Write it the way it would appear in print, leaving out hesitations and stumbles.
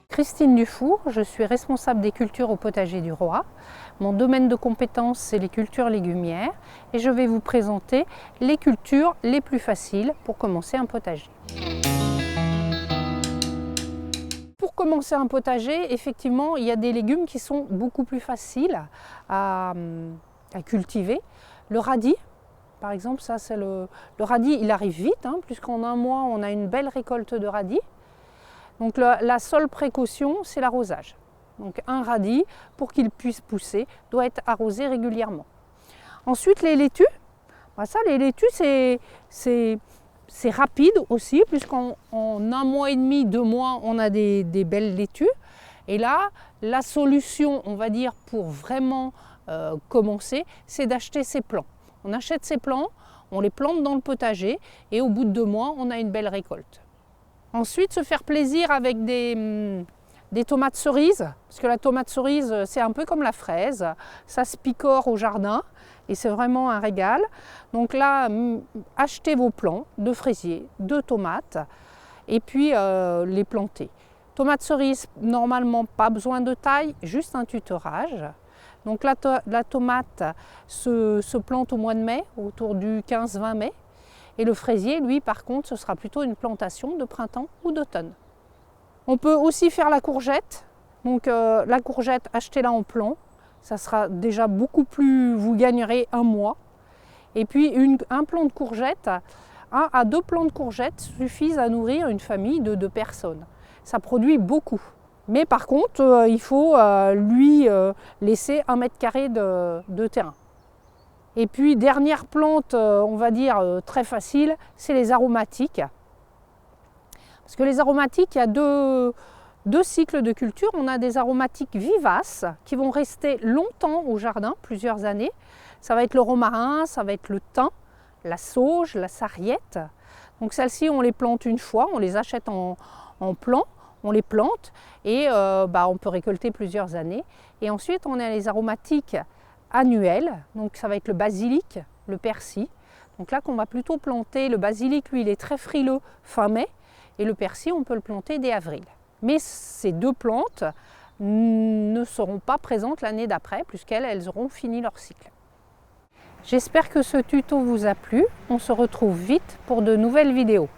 Christine Dufour, je suis responsable des cultures au potager du Roi. Mon domaine de compétence, c'est les cultures légumières et je vais vous présenter les cultures les plus faciles pour commencer un potager. Pour commencer un potager, effectivement, il y a des légumes qui sont beaucoup plus faciles à cultiver. Le radis, par exemple, ça c'est le radis, il arrive vite, puisqu'en un mois, on a une belle récolte de radis. Donc la seule précaution, c'est l'arrosage. Donc un radis, pour qu'il puisse pousser, doit être arrosé régulièrement. Ensuite, les laitues. Les laitues, c'est rapide aussi, puisqu'en un mois et demi, 2 mois, on a des belles laitues. Et là, la solution, on va dire, pour vraiment commencer, c'est d'acheter ces plants. On achète ces plants, on les plante dans le potager, et au bout de 2 mois, on a une belle récolte. Ensuite, se faire plaisir avec des tomates cerises, parce que la tomate cerise, c'est un peu comme la fraise, ça se picore au jardin et c'est vraiment un régal. Donc là, achetez vos plants de fraisiers, de tomates et puis les planter. Tomates cerises, normalement pas besoin de taille, juste un tutorage. Donc la tomate se plante au mois de mai, autour du 15-20 mai. Et le fraisier, lui, par contre, ce sera plutôt une plantation de printemps ou d'automne. On peut aussi faire la courgette. Donc la courgette, achetez-la en plan. Ça sera déjà beaucoup plus, vous gagnerez 1 mois. Et puis un plant de courgette, 1 à 2 plants de courgette suffisent à nourrir une famille de 2 personnes. Ça produit beaucoup. Mais par contre, il faut lui laisser 1 mètre carré de terrain. Et puis, dernière plante, on va dire, très facile, c'est les aromatiques. Parce que les aromatiques, il y a deux cycles de culture. On a des aromatiques vivaces qui vont rester longtemps au jardin, plusieurs années. Ça va être le romarin, ça va être le thym, la sauge, la sarriette. Donc celles-ci, on les plante une fois, on les achète en plants, on les plante et on peut récolter plusieurs années. Et ensuite, on a les aromatiques annuel, donc ça va être le basilic, le persil. Donc là qu'on va plutôt planter, le basilic lui il est très frileux fin mai et le persil on peut le planter dès avril. Mais ces 2 plantes ne seront pas présentes l'année d'après puisqu'elles auront fini leur cycle. J'espère que ce tuto vous a plu, on se retrouve vite pour de nouvelles vidéos.